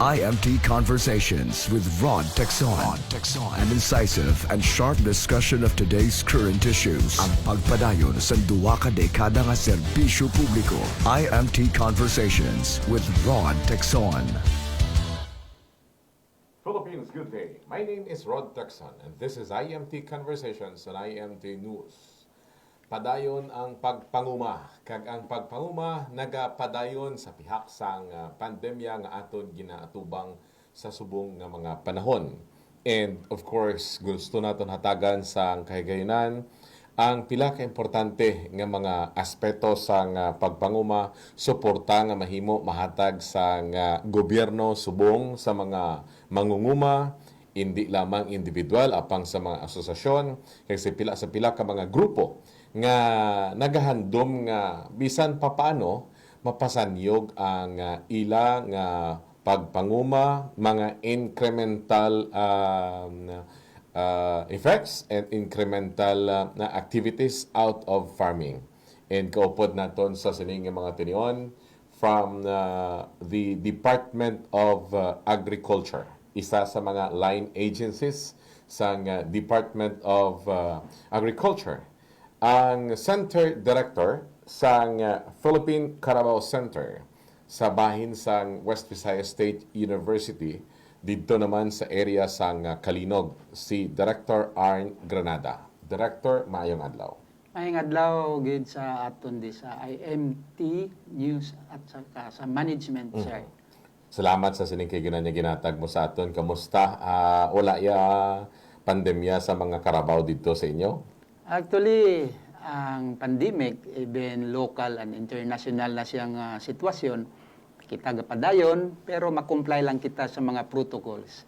IMT Conversations with Rod Texon. An incisive and sharp discussion of today's current issues. Ang pagpadayon sa duwa ka dekada nga serbisyo publiko. IMT Conversations with Rod Texon. Philippines, good day. My name is Rod Texon and this is IMT Conversations on IMT News. Padayon ang pagpanguma, kag ang pagpanguma nagapadayon sa pihak sang pandemya nga aton ginaatubang sa subong nga mga panahon. And of course, gusto naton hatagan sa kahigayonan ang pila ka importante nga mga aspeto sang pagpanguma, suporta nga mahimo mahatag sa gobyerno subong sa mga mangunguma, hindi lamang individual apang sa mga asosasyon kay sa pila ka mga grupo nga nagahandom nga bisan papaano mapasanyog ang ila nga pagpanguma, mga incremental effects and incremental na activities out of farming. And kaupod naton sa sining mga tinion from the Department of Agriculture, isa sa mga line agencies sa Department of Agriculture. Ang Center Director sa Philippine Carabao Center sa bahin sa West Visayas State University dito naman sa area sa Kalinog, si Director Arn Granada. Director, maayong adlaw. Maayong adlaw gid sa aton di sa IMT News at saka sa management sir. Salamat sa sining kay ginatag mo sa aton. Kamusta? Wala ya pandemya sa mga Carabao dito sa inyo? Actually, ang pandemic, even local and international na siyang sitwasyon, kita gapadayon, pero makomply lang kita sa mga protocols.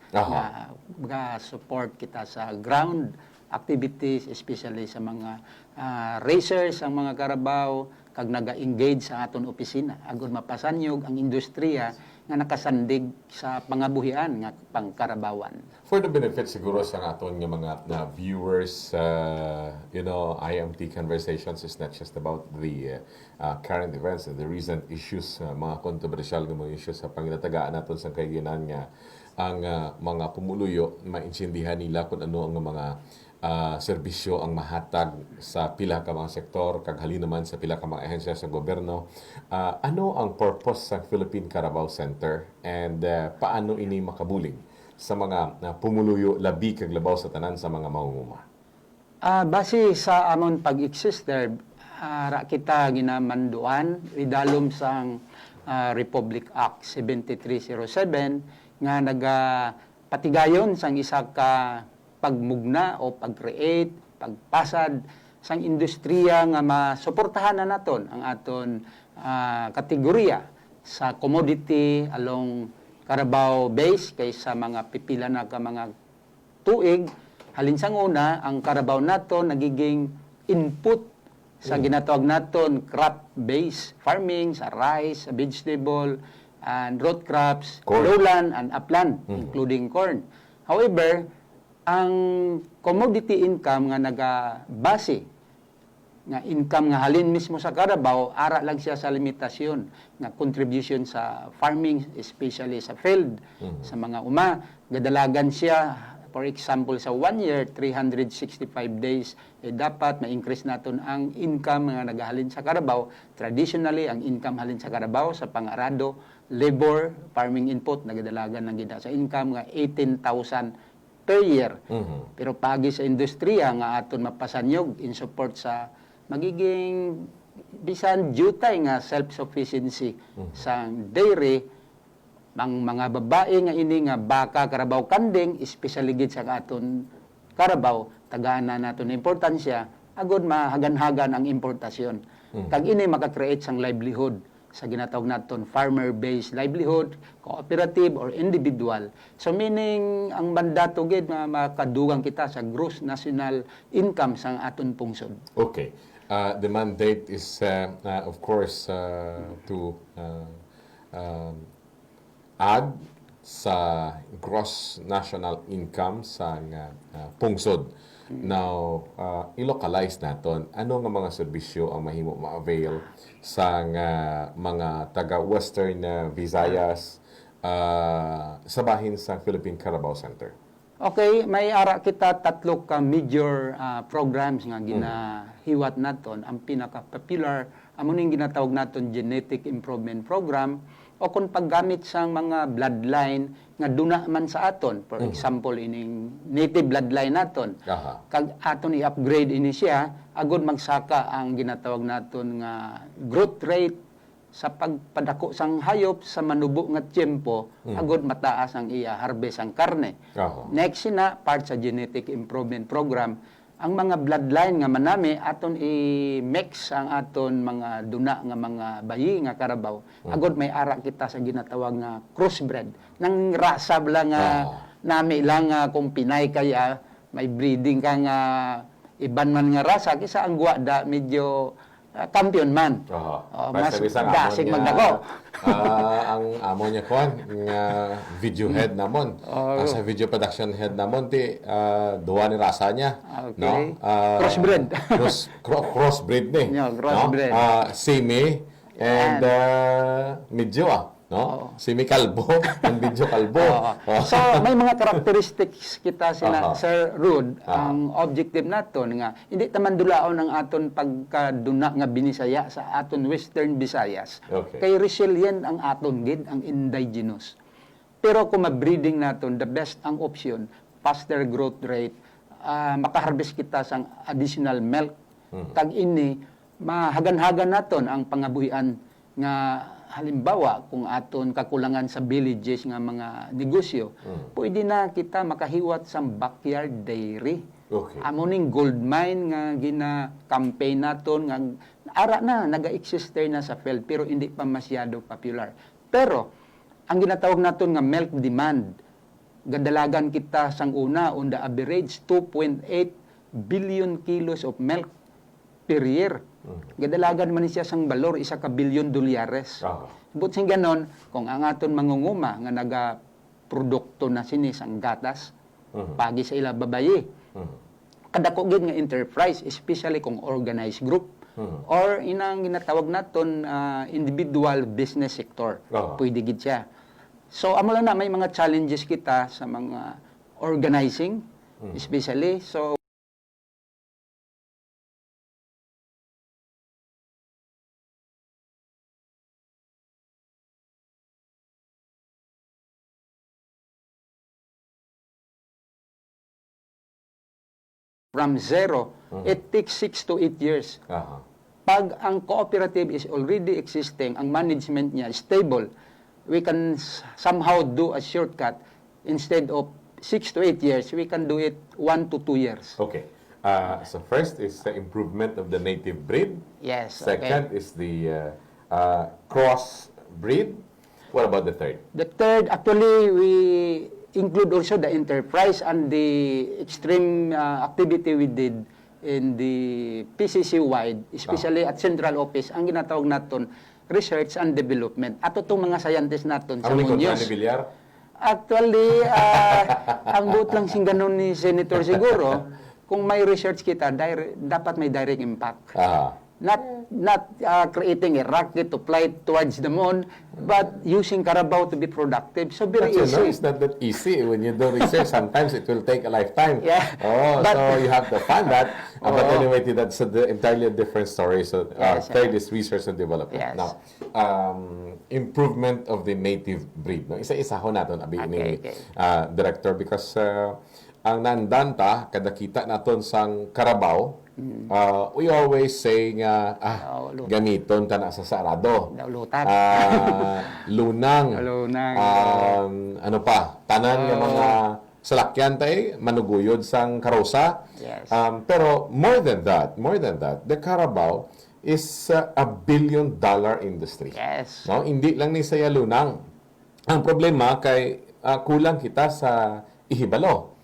Support kita sa ground activities, especially sa mga racers, ang mga Carabao, kag naga-engage sa aton opisina. Agon mapasanyog ang industriya nga nakasandig sa pangabuhian nga pangkarabawan. For the benefit siguro sa aton nga mga viewers, IMT Conversations is not just about the current events and the recent issues, mga kontrobersyal nga mga issues sa panginatagaan naton sa kaiginan nga ang mga pumuluyo, maintindihan nila kung ano ang mga serbisyo ang mahatag sa pila ka mga sektor, kag halin naman sa pila ka mga ahensya sa gobyerno. Ano ang purpose sa Philippine Carabao Center and paano ini makabulig sa mga pumuluyo labi kag labaw sa tanan sa mga mangunguma? Base sa amon pag-exist there, kita ginamanduan idalom sang Republic Act 7307 nga nagapatigayon sang isa ka pagmugna o pag-create, pagpasad sang industriya nga masuportahan na naton ang aton kategorya sa commodity along Carabao base kaysa mga pipila na ka mga tuig. Halin sang una, ang Carabao naton nagiging input sa ginatawag naton crop-based farming, sa rice, sa vegetable, and root crops, lowland and upland, including corn. However, ang commodity income nga nagabase nga income nga halin mismo sa Carabao, ara lang siya sa limitasyon nga contribution sa farming, especially sa field, sa mga uma. Gadalagan siya, for example, sa 1 year, 365 days, dapat ma-increase naton ang income nga nagahalin sa Carabao. Traditionally, ang income halin sa Carabao sa pangarado, labor, farming input, nagadalagan ng gida sa income nga 18,000 per year. Pero pagi sa industriya nga aton mapasanyog in support sa magiging bisan jutay nga self-sufficiency sa dairy, ang mga babae nga ini nga baka Carabao kanding, especially gid sa aton Carabao, tagaan na naton importansya, agod mahagan-hagan ang importasyon. Kag ini maka-create sang livelihood sa ginatawag naton farmer-based livelihood, cooperative or individual. So meaning ang mandato gid makadugang kita sa gross national income sa aton pungsod. Okay. The mandate is of course to add sa gross national income sa pungsod. Now, i-localize naton ano nga mga serbisyo ang mahimo ma-avail sa mga taga-Western Visayas, sa bahin sa Philippine Carabao Center? Okay, may ara kita tatlo ka major programs nga ginahiwat naton. Ang pinaka-popular, amo ning ginatawag naton Genetic Improvement Program o kung paggamit sang mga bloodline nga duna man sa aton. For example, ining native bloodline naton. Aha. Kag aton i-upgrade ini siya, agud magsaka ang ginatawag naton nga growth rate sa pagpadako sang hayop sa manubo nga tiyempo, agud mataas ang iya harvest ang karne. Aha. Next na part sa genetic improvement program, ang mga bloodline nga manami aton i-mix ang aton mga duna nga mga bayi nga karabaw. Agud may ara kita sa ginatawag nga crossbred. Nang rasa bala nga nami lang kung Pinay kaya may breeding ka nga iban man nga rasa kisa ang guwada medyo champion man. Mas dasig magdako. Ang amo niya kuan nga video head namon. Sa video production head namon ti duwa ni rasa niya, Okay. no? Crossbred. Crossbreed ni. Yeah, crossbred. No? Simi and medyo no? Simi kalbo and medyo kalbo. So may mga characteristics kita sina Aha. Sir Rud. Ang objective naton nga hindi taman dulaon ang aton pagkaduna nga binisaya sa aton Western Visayas. Okay. Kay resilient ang aton gid ang indigenous. Pero kung ma-breeding naton, the best ang option, faster growth rate, makaharvest kita sang additional milk. Kag ini mahagan-hagan naton ang pangabuhian nga halimbawa kung aton kakulangan sa villages nga mga negosyo, pwede na kita makahiwat sa backyard dairy. Okay. Amo ning gold mine nga gina-campaign naton nga ara na naga-exist na sa field pero hindi pa masyado popular. Pero ang ginatawag naton nga milk demand, gadalagan kita sang una on the average 2.8 billion kilos of milk per year. Gadalagan man siya sang balor isa ka bilyon dolyares. But sing ganon, kung ang aton mangunguma nga naga-produkto na sini sang gatas, pagi sa ila babayi. Kadako gid nga enterprise, especially kung organized group or inang ginatawag naton individual business sector. Pwede gid siya. So amo lang na may mga challenges kita sa mga organizing, especially. So from zero, it takes 6 to 8 years. Pag ang cooperative is already existing, ang management niya is stable, we can somehow do a shortcut. Instead of 6 to 8 years, we can do it 1 to 2 years. Okay. So first is the improvement of the native breed. Yes. Second is the cross breed. What about the third? The third, actually, we include also the enterprise and the extreme activity we did in the PCC wide, especially at central office, ang ginatawag naton research and development. Ato itong mga scientists naton sa Muñoz. Bilyar? Actually, ang buot lang sing ganun ni Senator siguro, kung may research kita, dapat may direct impact. Not creating a rocket to fly towards the moon, but using Carabao to be productive. So very But easy. it's not that easy. When you do research, sometimes it will take a lifetime. Yeah. So you have to fund that. But anyway, that's entirely a different story. So third is research and development. Yes. Now, improvement of the native breed. No? Isa-isa ho natin, abi ni Director, because ang nandanta, kada kita naton sang Carabao, we always say nga, gamiton ta na sa sarado. Lutat. Lunang. Lunang. Ano pa? Tanan nga mga salakyan tay manuguyod sang karosa. Yes. Pero more than that, the Carabao is a billion-dollar industry. Yes. No, hindi lang ni saya lunang. Ang problema kay kulang kita sa ihibalo.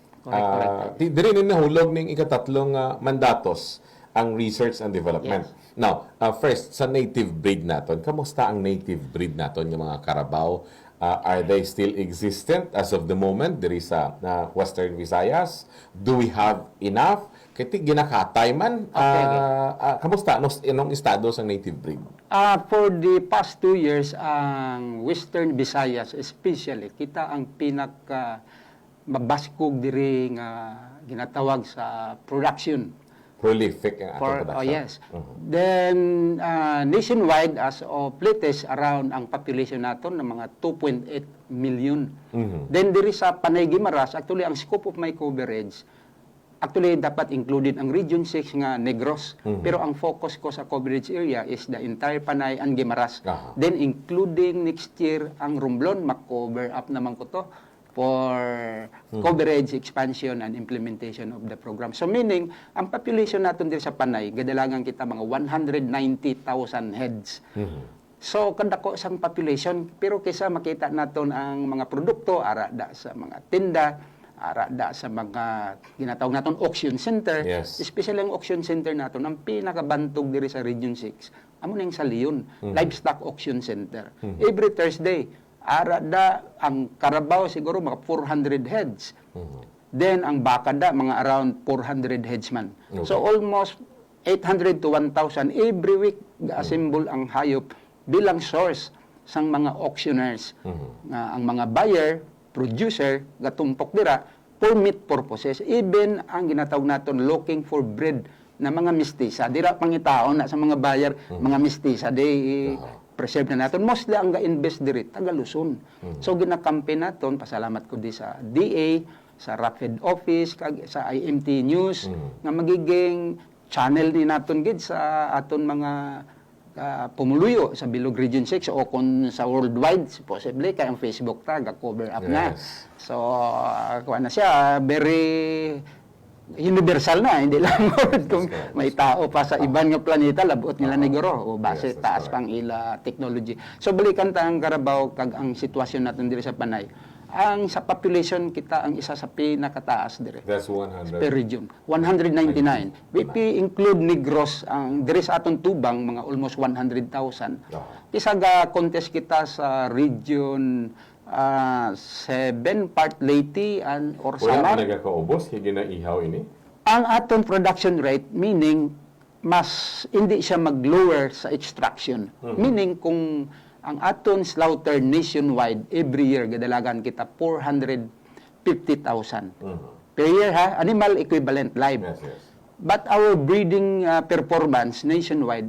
Diri ni nahulog ning ikatatlong mandatos ang research and development. Yes. Now, first sa native breed naton, kamusta ang native breed naton yung mga Carabao? Are they still existent as of the moment? There is Western Visayas. Do we have enough? Kaya ti ginakatay man, Okay. kamusta? Anong estado sa native breed? For the past 2 years, ang Western Visayas especially, kita ang pinaka mabaskog diri nga ginatawag sa production. Prolific ang atong For, production. yes. Then, nationwide, as of latest, around ang population naton ng mga 2.8 million. Then, diri sa Panay Guimaras, actually, ang scope of my coverage, actually, dapat included ang Region 6 nga Negros. Pero ang focus ko sa coverage area is the entire Panay and Guimaras. Aha. Then, including next year, ang Romblon, mag-cover up naman ko to for coverage, expansion, and implementation of the program. So, meaning, ang population natin dito sa Panay, gadalangan kita mga 190,000 heads. So, kada ko isang population, pero kaysa makita naton ang mga produkto, ara da sa mga tinda, ara da sa mga ginatawag naton auction center, Yes. especially ang auction center naton, ang pinakabantog diri sa Region 6, amo na yung sa Leon, Livestock Auction Center. Every Thursday, ara da ang Carabao siguro mga 400 heads. Then ang baka da mga around 400 heads man. So almost 800 to 1,000 every week ga-assemble ang hayop bilang source sang mga auctioneers. Ang mga buyer, producer, gatumpok dira for meat purposes. Even ang ginatawag naton looking for breed na mga mistisa. Dira pangitaon na sa mga buyer, mga mistisa. They preserve na naton. Mostly ang ga-invest diri, taga Luzon. So ginakampi naton, pasalamat ko di sa DA, sa Rapid Office, sa IMT News, nga magiging channel ni naton gid sa aton mga pumuluyo sa Bilog Region 6 o kung sa worldwide, possibly, kaya ang Facebook ta, cover up na. Yes. So, kuha na siya, very universal na, hindi lang kung may tao pa sa iban nga planeta, labot nila negro, o base Yes, that's taas correct. pang ila technology. So, balikan ta ang Carabao, kag ang sitwasyon natin diri sa Panay. Ang sa population, kita ang isa sa pinakataas diri That's 100. per region. 199. BP include Negros, ang diri sa aton tubang, mga almost 100,000. Kisa ga contest kita sa region 7, part Leyte and or Wala Samar. pa nagkakaubos, hindi na ihaw ini. Ang aton production rate, meaning, mas hindi siya mag-lower sa extraction. Meaning, kung ang aton slaughter nationwide, every year, gadalagan kita 450,000. Per year, ha? Animal equivalent live. Yes, yes. But our breeding performance nationwide,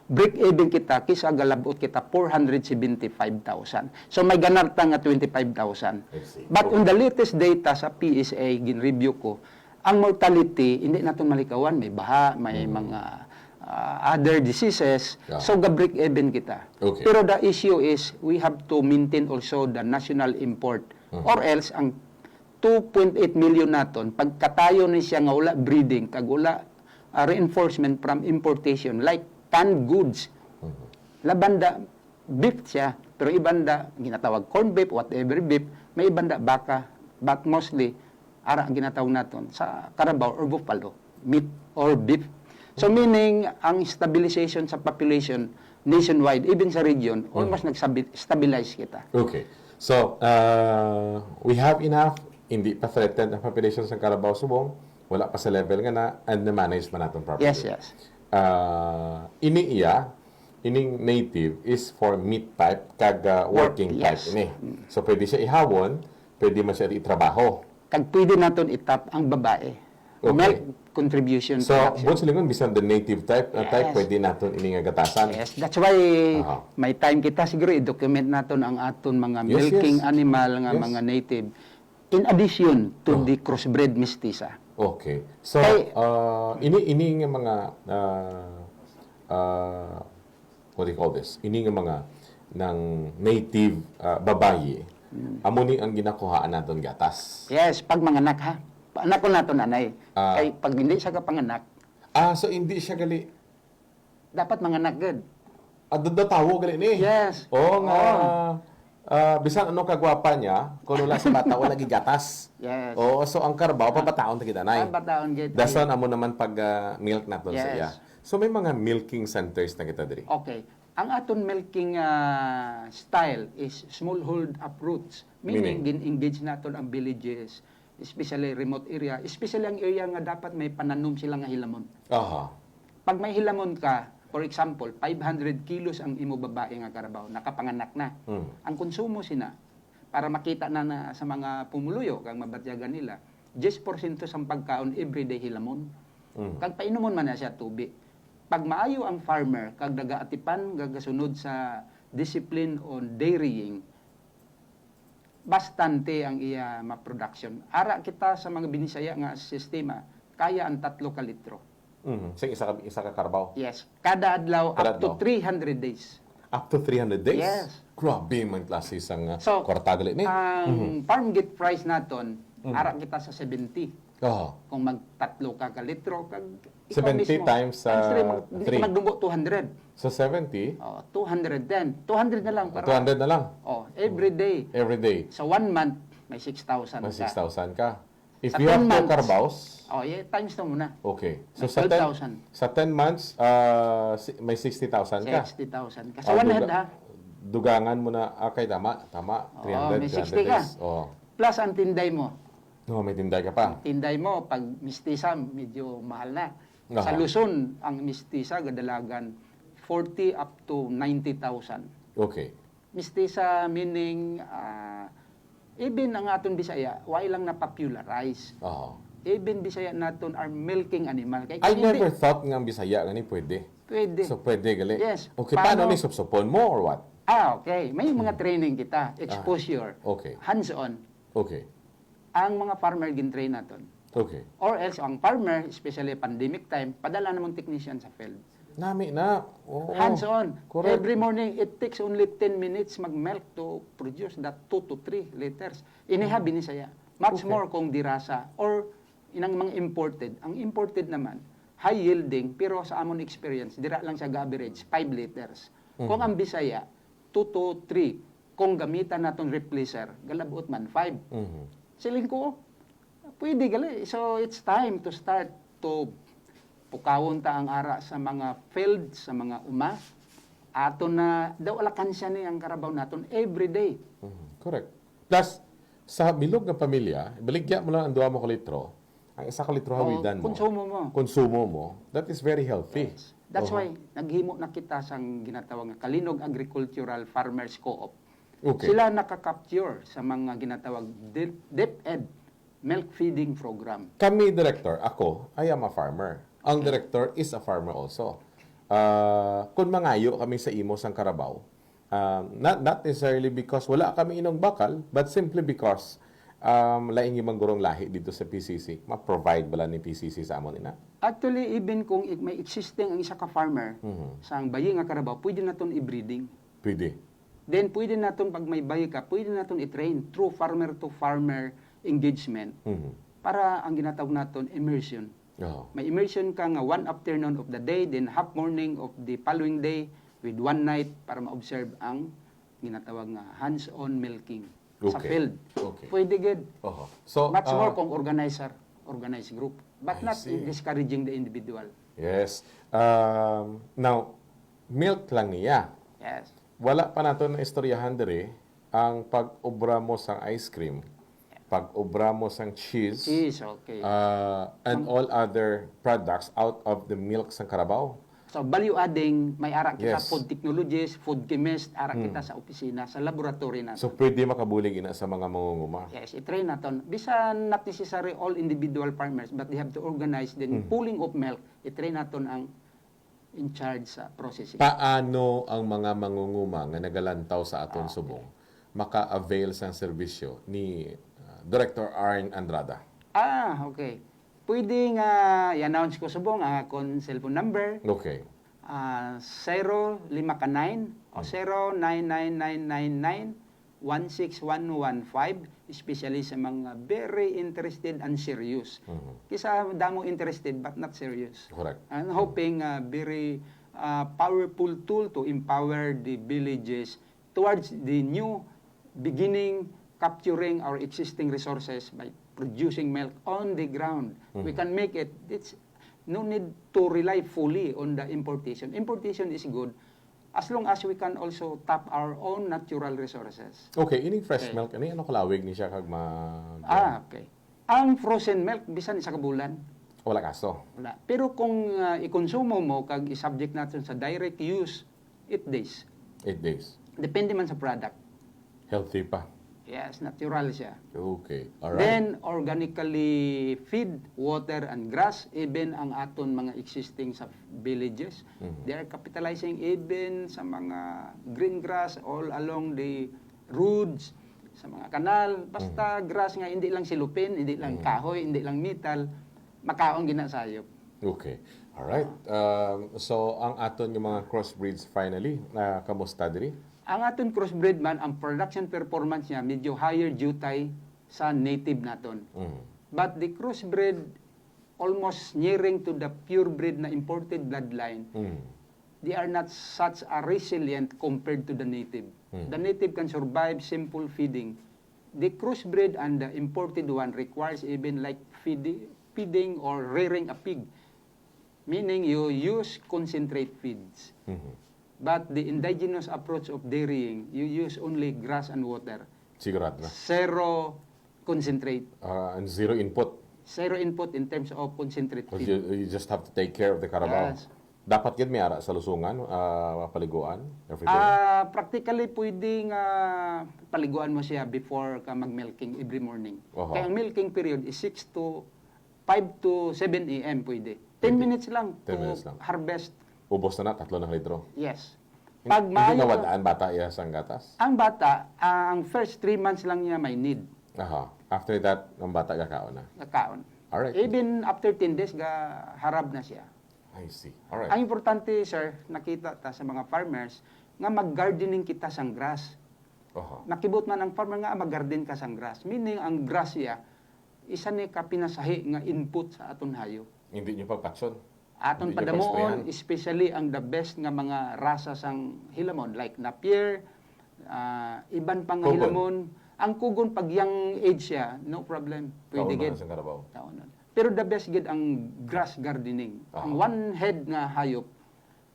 break-even kita, kisa galabot kita 475,000. So may ganarta nga 25,000. I see. But on the latest data sa PSA, gin-review ko, ang mortality, hindi natin malikawan. May baha, may mga other diseases. Yeah. So ga-break-even kita. Okay. Pero the issue is, we have to maintain also the national import. Or else, ang 2.8 million naton, pagkatayo ni siya nga wala breeding, kag wala reinforcement from importation, like canned goods. Labanda, beef siya, pero ibanda, ginatawag corn beef, whatever beef, may ibanda baka, but mostly, ara ang ginatawag naton sa Carabao or buffalo, meat or beef. So meaning, ang stabilization sa population nationwide, even sa region, almost nag-stabilize kita. Okay. So, we have enough, hindi pa threatened ang population sa Carabao Subong, wala pa sa level nga na, and na-manage pa natin properly. Yes, yes. Ining native is for meat type kag working type Yes. ini. So, pwede siya ihawon, pwede man siya itrabaho. Kag pwede naton itap ang babae. Okay. Milk contribution So, production. buong silingon, bisan the native type, type, Yes. pwede natin ini nga gatasan. Yes, that's why Aha. may time kita siguro i-document naton ang aton mga Yes, milking yes. animal nga Yes. mga native in addition to the crossbred mestiza. Okay. So, Kay- ini nga mga what do you call this? Ini nga mga ng native babayi. Amo ni ang ginakuhaan naton gatas. Yes, pag manganak ha. Anak ko naton anay. Ah. Kay pag hindi siya kapanganak, So hindi siya gali dapat manganak good. tawo gali ni. Yes. Oo nga. Bisan ano kagwapa niya, kung wala sa bata wala gigatas. Yes. Oo, so ang Carabao pabataon ta gitanay. Bataon gid. Dasan amo naman pag milk naton sa Yes. iya. So may mga milking centers na kita diri. Okay. Ang aton milking style is smallhold approach. Meaning, gin-engage naton ang villages especially remote area, especially ang area nga dapat may pananom sila nga hilamon. Aha. Pag may hilamon ka, for example, 500 kilos ang imo babae nga karabaw, nakapanganak na. Ang konsumo sina, para makita na sa mga pumuluyo, kang mabatyagan nila, 10% sa pagkaon everyday hilamon. Kag painomon man na siya tubig. Pag maayo ang farmer, kag nagaatipan, gagasunod sa discipline on dairying, bastante ang iya ma-production. Ara kita sa mga binisaya nga sistema, kaya ang 3 ka litro. Sa isa ka karabaw. Yes. Kada adlaw Kada up to adlaw. 300 days. Up to 300 days? Yes. Grabe man klase isang So, kwartagali ni. ang farm gate price naton, ara kita sa 70. Oh. Kung mag-3 ka litro, kag 70 times di three. ka magdumbo 200. So 70, Oh, 210. 200 na lang. 200 na lang Oh, every day. every day. Sa 1 month, may 6,000 May ka. 6,000 ka. If Sa you have 10 2 months. karabaws, Oh, yeah, times na muna. okay. So May sa 12,000. 10, sa 10 months, may 60,000 ka. 60,000 ka. Ah, Sa 1 head, ha? Dugangan mo na, okay, tama, 300, may 300 60 ka. days. Oh. Plus ang tinday mo. No, may tinday ka pa. Tinday mo, pag mistisa, medyo mahal na. Sa Aha. Luzon, ang mistisa, gadalagan, 40 up to 90,000. Okay. Mistisa meaning, even ang aton Bisaya, why lang na-popularize. Oh. Even Bisaya naton are milking animal. Kaya I hindi- never thought nga ang Bisaya nga ni pwede. Pwede. So pwede gali. Yes. Okay, Paano? paano ni supsupon mo or what? Okay. May mga training kita. Exposure. Okay. Hands-on. Okay. Ang mga farmer gin-train naton. Okay. Or else, ang farmer, especially pandemic time, padala namang technician sa field. Nami na. Oo. Hands-on. Correct. Every morning, it takes only 10 minutes mag-milk to produce that 2 to 3 liters. Iniha binisaya. Much Okay. more kung dirasa. Or inang mga imported. Ang imported naman, high yielding, pero sa amon experience, dira lang siya average 5 liters. Kung ang Bisaya, 2 to 3. Kung gamitan naton replacer, galabot man 5. Siling ko, pwede gali. So, it's time to start to pukawon ta ang ara sa mga field, sa mga uma. Ato na, daw alakan siya ni ang karabaw naton every day. Correct. Plus, sa bilog ng pamilya, baligya mo lang ang 2 mo ka litro, ang 1 ka litro hawidan mo. Konsumo mo. Konsumo mo. That is very healthy. That's why, naghimo na kita sang ginatawag nga Kalinog Agricultural Farmers Co-op. Okay. Sila nakaka-capture sa mga ginatawag DepEd milk feeding program. Kami, director, ako, I am a farmer. Ang director is a farmer also. Kung mangayo kami sa imo sang Carabao, not necessarily because wala kami inong bakal, but simply because laing yung gurong lahi dito sa PCC. Ma-provide bala ni PCC sa amon ina? Actually, even kung may existing ang isa ka farmer sa ang bayi nga karabaw, pwede naton i-breeding. Pwede. Then, pwede naton pag may bayi ka, pwede naton i-train through farmer-to-farmer engagement para ang ginatawag naton immersion. Oo. May immersion ka nga one afternoon of the day, then half morning of the following day with one night para ma-observe ang ginatawag nga hands-on milking sa Okay. field. Okay. Pwede good. Oo. So, Much more kung organized group. But I not see. discouraging the individual. yes. Now, milk lang niya. Yes. Wala pa nato na istoryahan diri ang pag-obra mo sang ice cream, pag-obra mo sang cheese, Cheese, okay. and all other products out of the milk sang Carabao. So, value adding, may ara kita Yes. food technologies, food chemist, ara kita sa opisina, sa laboratory natin. So, pwede makabulig ina sa mga mangunguma. Yes, i-train natin. Bisan not necessary all individual farmers, but they have to organize then pooling of milk, i-train natin ang in charge sa processing. Paano ang mga mangunguma nga nagalantaw sa aton subong maka-avail sa serbisyo ni Director Arn Andrada? Okay. Pwede nga i-announce ko subong ang akong cellphone number, Okay. 0509 o 099999 especially sa mga very interested and serious. Kisa damo interested but not serious. Correct. I'm hoping very powerful tool to empower the villages towards the new beginning capturing our existing resources by producing milk on the ground. We can make it. It's no need to rely fully on the importation. Importation is good as long as we can also tap our own natural resources. Okay, ining fresh Okay. milk, ano kalawig ni siya kag ma... Okay. Ang frozen milk bisan isa ka bulan. Wala kaso. Wala. Pero kung ikonsumo mo kag i-subject natin sa direct use, 8 days. 8 days. Depende man sa product. Healthy pa. Yes, natural siya. Okay. Alright. Then, organically feed, water, and grass, even ang aton mga existing sa villages. They are capitalizing even sa mga green grass all along the roads, sa mga kanal. Basta grass nga, hindi lang silupin, hindi lang kahoy, hindi lang metal, makaon ginasayop. Okay. Alright. So, ang aton yung mga crossbreeds finally, kamusta diri? Ang aton crossbreed man, ang production performance niya medyo higher jutay sa native naton. But the crossbreed almost nearing to the purebred na imported bloodline, they are not such a resilient compared to the native. The native can survive simple feeding. The crossbreed and the imported one requires even like feeding or rearing a pig. Meaning you use concentrate feeds. But the indigenous approach of dairying, you use only grass and water. Sigurado na. Zero concentrate. And zero input. Zero input in terms of concentrate Because feed. you just have to take care of the carabao. Yes. Dapat yun may ara sa lusungan, paliguan, every day. Practically, pwedeng paliguan mo siya before ka mag-milking every morning. Oho. Kaya ang milking period is 5 to 7 a.m. pwede. 10 minutes lang 10 to minutes lang. harvest. Ubos na 3 litro. Yes. Pag hindi maayo- nawadaan bata iya sang gatas. Ang bata, ang first 3 months lang niya may need. Aha. After that, ang bata gakaon na. Nakaon. Alright. Even after 10 days, harab na siya. I see. Alright. Ang importante, sir, nakita ta sa mga farmers, nga mag-gardening kita sang grass. Oho. Nakibot man ang farmer nga mag-garden ka sang grass. Meaning, ang grass siya, isa ni ka pinasahi nga input sa aton hayo. Hindi niyo pagpatson. Aton Hindi niyo padamoon, pa-sprayan. especially ang the best nga mga rasa sang hilamon, like Napier, iban pang Kugon. hilamon. Ang kugon, pag young age siya, no problem. Pwede Kaon gid. man sa karabaw. Taonon. Pero the best gid ang grass gardening. Ang one head nga hayop,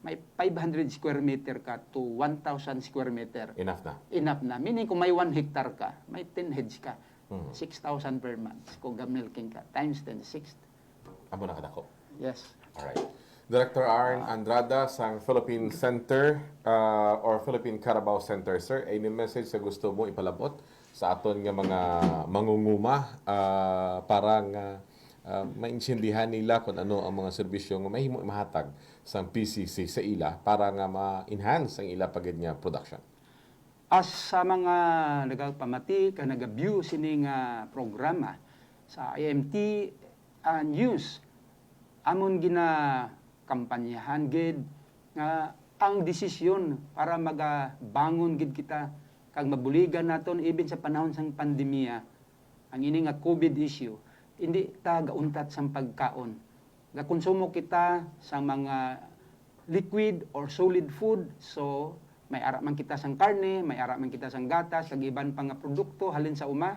may 500 square meter ka to 1,000 square meter. Enough na. Enough na. Meaning kung may 1 hectare ka, may 10 heads ka. 6,000 per month. Kung milking ka, times 10, 6. Amo na kadako. Yes. Alright. Director Arn Andrada sang Philippine Center or Philippine Carabao Center, sir. Ay may message sa gusto mo ipalabot sa aton nga mga mangunguma para nga maintindihan nila kung ano ang mga serbisyo nga mahimo mahatag sa PCC sa ila para nga ma-enhance ang ila pagid nga production. As sa mga nagapamati, ka nag-view sini nga programa sa IMT News, amon gina kampanyahan gid nga ang desisyon para magabangon gid kita kag mabuligan naton even sa panahon sang pandemya ang ini nga COVID issue, hindi ta gauntat sang pagkaon. Gakonsumo kita sa mga liquid or solid food, so may ara man kita sang karne, may ara man kita sang gatas, kag iban pa nga produkto halin sa uma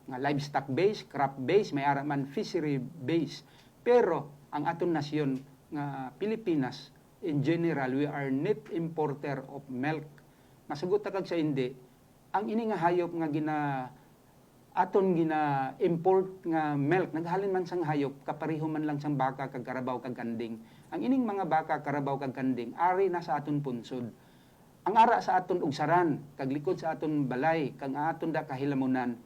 nga livestock based, crop based, may ara man fishery based. Pero ang aton nasyon nga Pilipinas, in general, we are net importer of milk. Masagot ta kag sa hindi, ang ini nga hayop nga aton gina import nga milk, naghalin man sang hayop, kapareho man lang sang baka kag karabaw kag kanding. Ang ining mga baka, karabaw kag kanding, ari na sa aton punsod. Ang ara sa aton ugsaran, kag likod sa aton balay, kag aton da kahilamunan,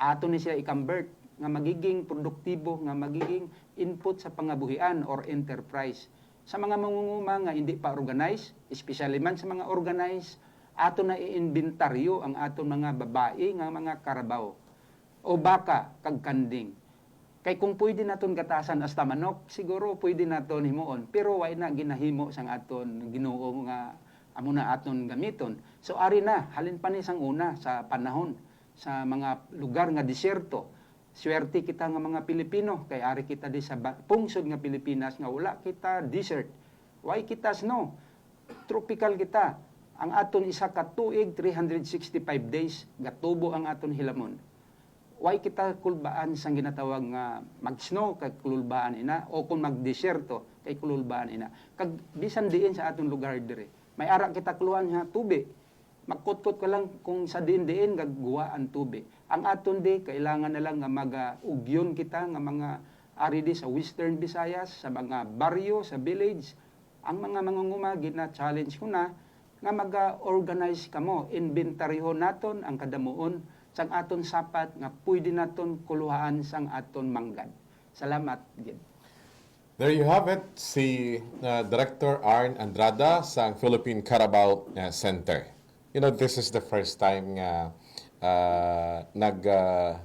aton ni siya i-convert nga magiging produktibo, nga magiging input sa pangabuhian or enterprise. Sa mga mangunguma nga hindi pa organized, especially man sa mga organized, aton na i-inventaryo ang aton mga babae nga mga karabaw o baka kag kanding. Kay kung pwede naton gatasan hasta manok, siguro pwede naton himuon, pero way na ginahimo sang aton Ginoo nga amo na aton gamiton. So ari na halin pa ni sang una sa panahon sa mga lugar nga disyerto. Swerte kita nga mga Pilipino kay ari kita di sa pungsod nga Pilipinas nga wala kita desert. Why kita snow? Tropical kita. Ang aton isa ka tuig 365 days gatubo ang aton hilamon. Why kita kulbaan sang ginatawag nga mag-snow kay kululbaan ina o kung mag-deserto kay kululbaan ina. Kag bisan diin sa aton lugar dire. May ara kita kluan nga tubi. magkutkot ka lang kung sa diin-diin gagguwa ang tubig. Ang aton di kailangan na lang nga mag-ugyon kita nga mga ari di sa Western Visayas, sa mga baryo, sa village. Ang mga mangunguma gina-challenge ko na nga mag-organize kamo, inventaryo naton ang kadamuon sang aton sapat nga pwede naton kuluhaan sang aton manggad. Salamat gid. There you have it, si Director Arn Andrada sa Philippine Carabao Center. You know, this is the first time nga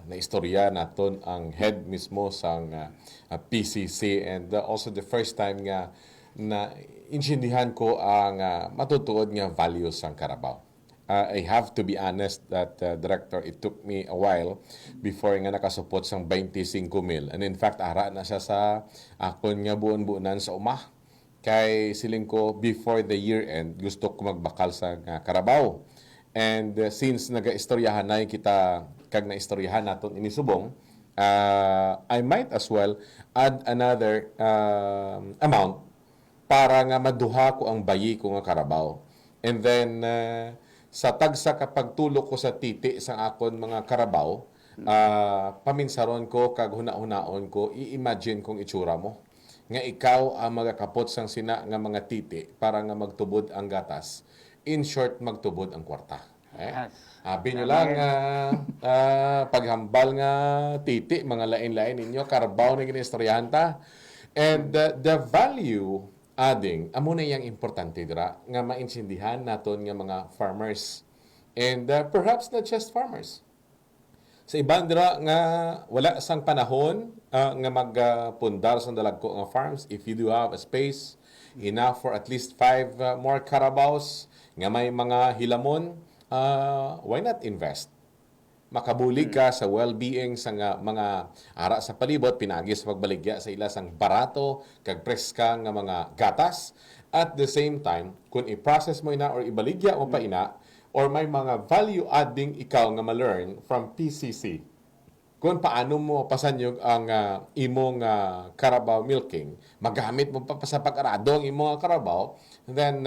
naistorya naton ang head mismo sang PCC, and also the first time nga na intindihan ko ang matutuod nga values sang Carabao. I have to be honest that, Director, it took me a while before nga nakasupot sang 25,000. And in fact, ara na siya sa akon nga buon-buonan sa umah. Kay siling ko, before the year end, gusto ko magbakal sa Carabao. And since naga-istoryahan na kita, kag na-istoryahan naton inisubong, I might as well add another amount para nga maduha ko ang bayi ko nga Carabao. And then, sa tagsa kapag tulok ko sa titi sa akon mga Carabao, paminsaron ko, kag huna-hunaon ko, i-imagine kong itsura mo. Nga ikaw ang magakapot sang sina nga mga titi para nga magtubod ang gatas. In short, magtubod ang kwarta. Yes. Abi nyo lang, paghambal nga titi, mga lain-lain ninyo, Carabao na ginistoryahan ta. And the value adding, amo na yang importante dira nga maintindihan naton nga mga farmers. And perhaps not just farmers. Sa ibang dira nga wala sang panahon nga magpundar sa dalagko nga farms, if you do have a space enough for at least 5 more Carabaos nga may mga hilamon, why not invest? Makabulig ka sa well-being sa mga ara sa palibot, pinagi sa pagbaligya sa ila sang barato, kag preska nga mga gatas. At the same time, kung i-process mo ina or ibaligya mo pa ina, or may mga value-adding ikaw nga ma-learn from PCC, kung paano mo pasanyog ang imong Carabao milking, magamit mo pa sa pag-arado ang imong Carabao, then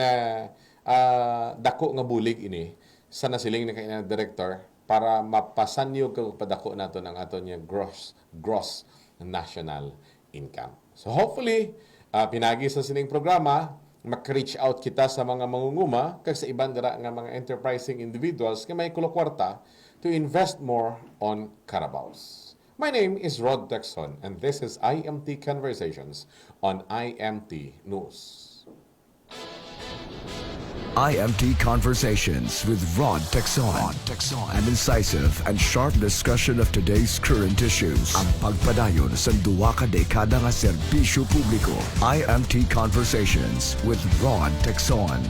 dako nga bulig ini, sa nasiling na kanya director, para mapasanyo kag padako naton ang aton nga gross national income. So hopefully, pinagi sa sining programa, mak-reach out kita sa mga mangunguma kag sa ibang dira nga mga enterprising individuals nga may kulokwarta to invest more on Carabaos. My name is Rod Texon, and this is IMT Conversations on IMT News. IMT Conversations with Rod Texon. An incisive and sharp discussion of today's current issues. Ang pagpadayon sa duwa ka dekada nga serbisyo publiko. IMT Conversations with Rod Texon.